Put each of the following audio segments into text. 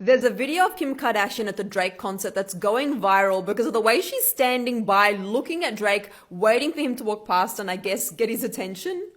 There's a video of Kim Kardashian at the Drake concert that's going viral because of the way she's standing by, looking at Drake, waiting for him to walk past and I guess get his attention.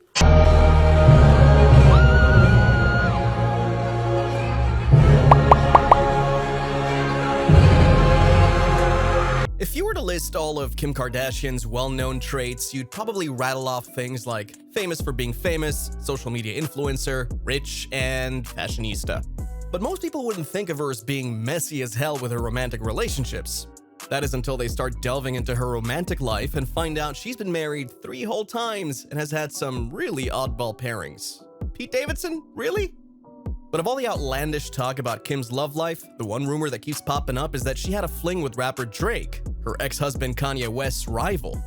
If you were to list all of Kim Kardashian's well-known traits, you'd probably rattle off things like famous for being famous, social media influencer, rich, and fashionista. But most people wouldn't think of her as being messy as hell with her romantic relationships. That is until they start delving into her romantic life and find out she's been married 3 whole times and has had some really oddball pairings. Pete Davidson? Really? But of all the outlandish talk about Kim's love life, the one rumor that keeps popping up is that she had a fling with rapper Drake, her ex-husband Kanye West's rival.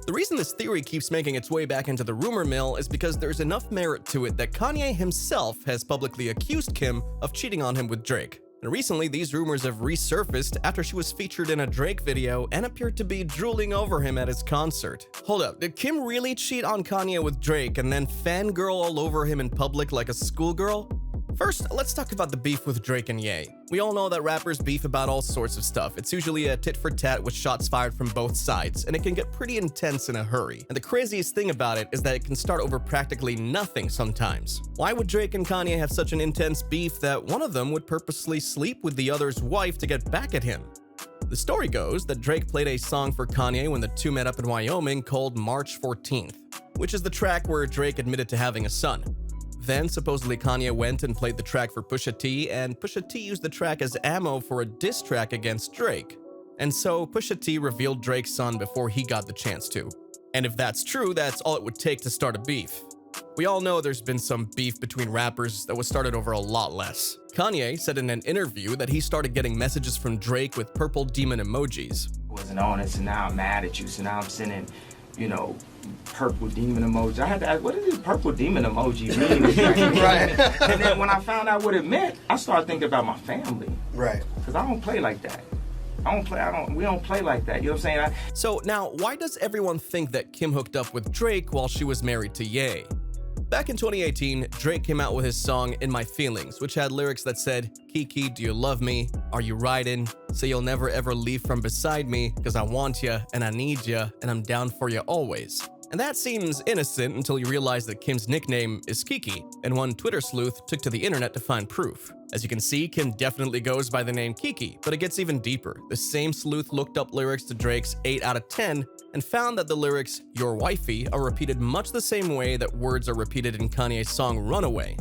The reason this theory keeps making its way back into the rumor mill is because there's enough merit to it that Kanye himself has publicly accused Kim of cheating on him with Drake. And recently, these rumors have resurfaced after she was featured in a Drake video and appeared to be drooling over him at his concert. Hold up, did Kim really cheat on Kanye with Drake and then fangirl all over him in public like a schoolgirl? First, let's talk about the beef with Drake and Ye. We all know that rappers beef about all sorts of stuff. It's usually a tit-for-tat with shots fired from both sides, and it can get pretty intense in a hurry. And the craziest thing about it is that it can start over practically nothing sometimes. Why would Drake and Kanye have such an intense beef that one of them would purposely sleep with the other's wife to get back at him? The story goes that Drake played a song for Kanye when the two met up in Wyoming called March 14th, which is the track where Drake admitted to having a son. Then, supposedly Kanye went and played the track for Pusha T, and Pusha T used the track as ammo for a diss track against Drake. And so, Pusha T revealed Drake's son before he got the chance to. And if that's true, that's all it would take to start a beef. We all know there's been some beef between rappers that was started over a lot less. Kanye said in an interview that he started getting messages from Drake with purple demon emojis. Wasn't on it, so now I'm mad at you, so now I'm sending, purple demon emoji. I had to ask, what does this purple demon emoji mean? Right. And then when I found out what it meant, I started thinking about my family. Right. Because I don't play like that. We don't play like that. You know what I'm saying? So now, why does everyone think that Kim hooked up with Drake while she was married to Ye? Back in 2018, Drake came out with his song In My Feelings, which had lyrics that said, "Kiki, do you love me? Are you riding? Say you'll never ever leave from beside me, cause I want ya, and I need ya, and I'm down for ya always." And that seems innocent until you realize that Kim's nickname is Kiki, and one Twitter sleuth took to the internet to find proof. As you can see, Kim definitely goes by the name Kiki, but it gets even deeper. The same sleuth looked up lyrics to Drake's 8 out of 10 and found that the lyrics, "Your wifey," are repeated much the same way that words are repeated in Kanye's song Runaway.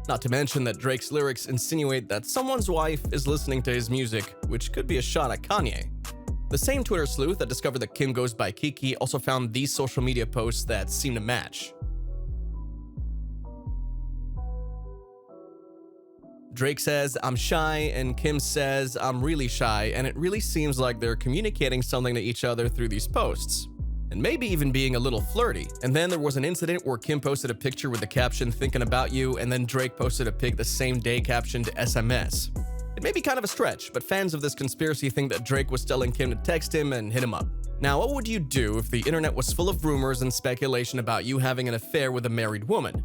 Not to mention that Drake's lyrics insinuate that someone's wife is listening to his music, which could be a shot at Kanye. The same Twitter sleuth that discovered that Kim goes by Kiki also found these social media posts that seem to match. Drake says, "I'm shy," and Kim says, "I'm really shy," and it really seems like they're communicating something to each other through these posts. And maybe even being a little flirty. And then there was an incident where Kim posted a picture with the caption "thinking about you," and then Drake posted a pic the same day captioned SMS. It may be kind of a stretch, but fans of this conspiracy think that Drake was telling Kim to text him and hit him up. Now, what would you do if the internet was full of rumors and speculation about you having an affair with a married woman?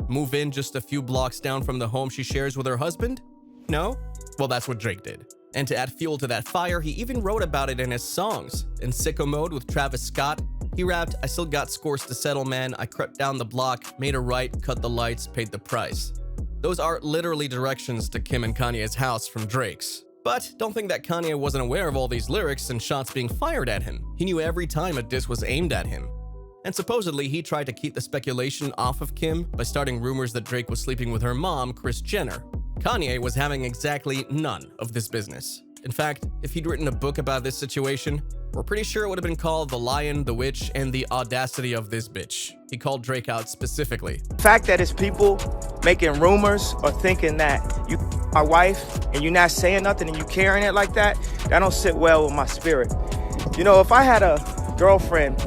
Move in just a few blocks down from the home she shares with her husband? No? Well, that's what Drake did. And to add fuel to that fire, he even wrote about it in his songs. In Sicko Mode with Travis Scott, he rapped, "I still got scores to settle, man. I crept down the block, made a right, cut the lights, paid the price." Those are literally directions to Kim and Kanye's house from Drake's. But don't think that Kanye wasn't aware of all these lyrics and shots being fired at him. He knew every time a diss was aimed at him. And supposedly, he tried to keep the speculation off of Kim by starting rumors that Drake was sleeping with her mom, Kris Jenner. Kanye was having exactly none of this business. In fact, if he'd written a book about this situation, we're pretty sure it would have been called The Lion, the Witch, and the Audacity of This Bitch. He called Drake out specifically. The fact that it's people making rumors or thinking that you my wife and you're not saying nothing and you carrying it like that don't sit well with my spirit. If I had a girlfriend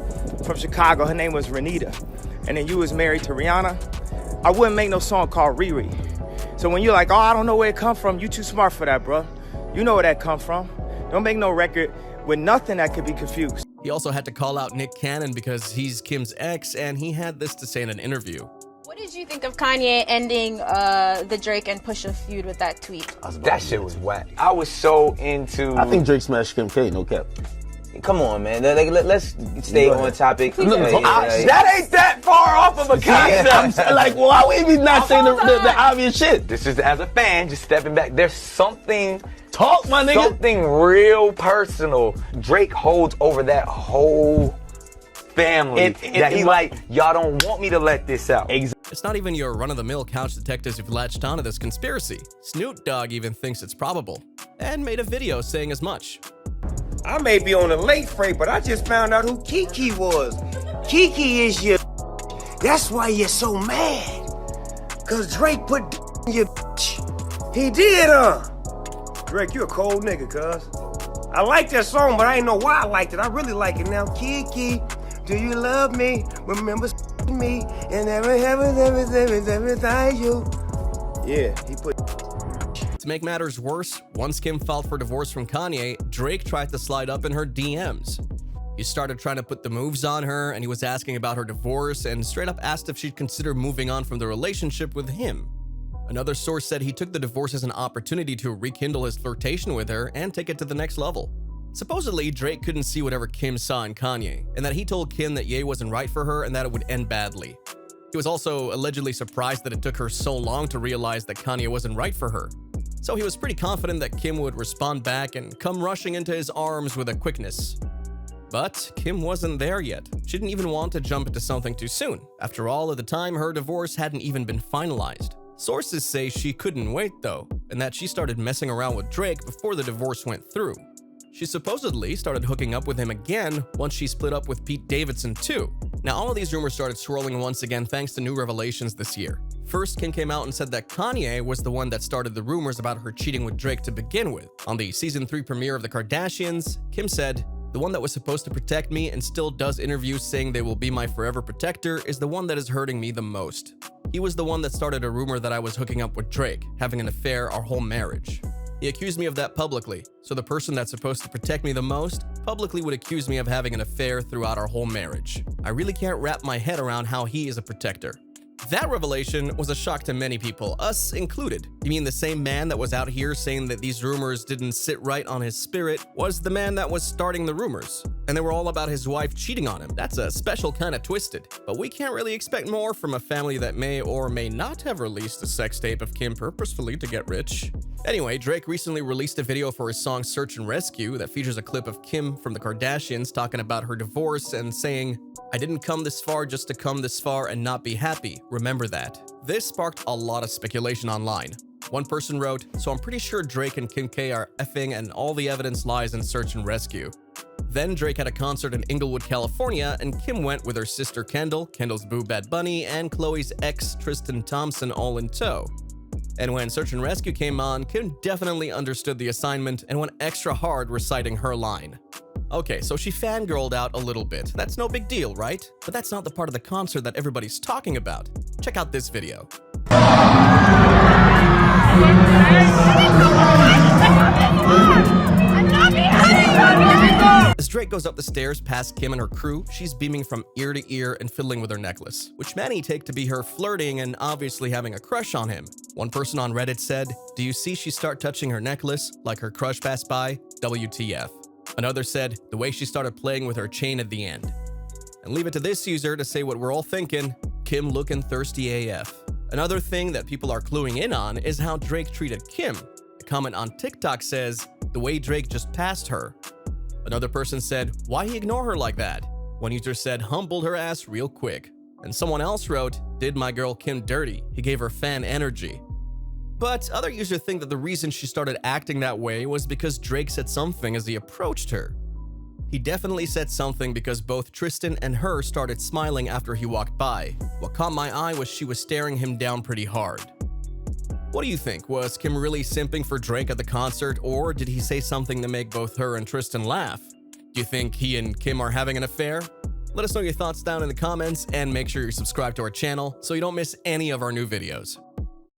from Chicago, her name was Renita, and then you was married to Rihanna, I wouldn't make no song called Riri. So when you're like, "Oh, I don't know where it come from," you too smart for that, bro. You know where that come from. Don't make no record with nothing that could be confused. He also had to call out Nick Cannon because he's Kim's ex, and he had this to say in an interview. What What did you think of Kanye ending the Drake and Pusha feud with that tweet? That shit was whack. I was so into... I think Drake smashed Kim K, no cap. Come on, man. Let's stay on topic. That ain't that far off of a concept. Like, why would we not saying the obvious shit? This is, as a fan, just stepping back. There's something... Talk, my nigga. Something real personal Drake holds over that whole family. That he's like, y'all don't want me to let this out. It's not even your run-of-the-mill couch detectives who've latched onto this conspiracy. Snoop Dogg even thinks it's probable, and made a video saying as much. I may be on the late freight, but I just found out who Kiki was. Kiki is your... That's why you're so mad. Cause Drake put in your... He did, huh? Drake, you a cold nigga, cuz. I like that song, but I ain't know why I liked it. I really like it now. Kiki, do you love me? Remember me? And everything you... Yeah, he put... To make matters worse, once Kim filed for divorce from Kanye, Drake tried to slide up in her DMs. He started trying to put the moves on her, and he was asking about her divorce and straight up asked if she'd consider moving on from the relationship with him. Another source said he took the divorce as an opportunity to rekindle his flirtation with her and take it to the next level. Supposedly, Drake couldn't see whatever Kim saw in Kanye, and that he told Kim that Ye wasn't right for her and that it would end badly. He was also allegedly surprised that it took her so long to realize that Kanye wasn't right for her. So he was pretty confident that Kim would respond back and come rushing into his arms with a quickness. But Kim wasn't there yet. She didn't even want to jump into something too soon. After all, at the time, her divorce hadn't even been finalized. Sources say she couldn't wait though, and that she started messing around with Drake before the divorce went through. She supposedly started hooking up with him again once she split up with Pete Davidson too. Now all of these rumors started swirling once again thanks to new revelations this year. First, Kim came out and said that Kanye was the one that started the rumors about her cheating with Drake to begin with. On the season 3 premiere of The Kardashians, Kim said, "The one that was supposed to protect me and still does interviews saying they will be my forever protector is the one that is hurting me the most. He was the one that started a rumor that I was hooking up with Drake, having an affair our whole marriage. He accused me of that publicly, so the person that's supposed to protect me the most publicly would accuse me of having an affair throughout our whole marriage. I really can't wrap my head around how he is a protector." That revelation was a shock to many people, us included. You mean the same man that was out here saying that these rumors didn't sit right on his spirit was the man that was starting the rumors? And they were all about his wife cheating on him. That's a special kind of twisted. But we can't really expect more from a family that may or may not have released a sex tape of Kim purposefully to get rich. Anyway, Drake recently released a video for his song Search and Rescue that features a clip of Kim from the Kardashians talking about her divorce and saying, "I didn't come this far just to come this far and not be happy. Remember that." This sparked a lot of speculation online. One person wrote, "So I'm pretty sure Drake and Kim K are effing and all the evidence lies in Search and Rescue." Then Drake had a concert in Inglewood, California, and Kim went with her sister Kendall, Kendall's boo Bad Bunny, and Chloe's ex Tristan Thompson all in tow. And when Search and Rescue came on, Kim definitely understood the assignment and went extra hard reciting her line. Okay, so she fangirled out a little bit. That's no big deal, right? But that's not the part of the concert that everybody's talking about. Check out this video. As Drake goes up the stairs past Kim and her crew, she's beaming from ear to ear and fiddling with her necklace, which many take to be her flirting and obviously having a crush on him. One person on Reddit said, "Do you see she start touching her necklace like her crush passed by? WTF." Another said, "The way she started playing with her chain at the end." And leave it to this user to say what we're all thinking, Kim looking thirsty AF. Another thing that people are cluing in on is how Drake treated Kim. A comment on TikTok says, "The way Drake just passed her." Another person said, "Why he ignore her like that?" One user said, "Humbled her ass real quick." And someone else wrote, "Did my girl Kim dirty. He gave her fan energy." But other users think that the reason she started acting that way was because Drake said something as he approached her. He definitely said something because both Tristan and her started smiling after he walked by. What caught my eye was she was staring him down pretty hard. What do you think? Was Kim really simping for Drake at the concert, or did he say something to make both her and Tristan laugh? Do you think he and Kim are having an affair? Let us know your thoughts down in the comments, and make sure you subscribe to our channel so you don't miss any of our new videos.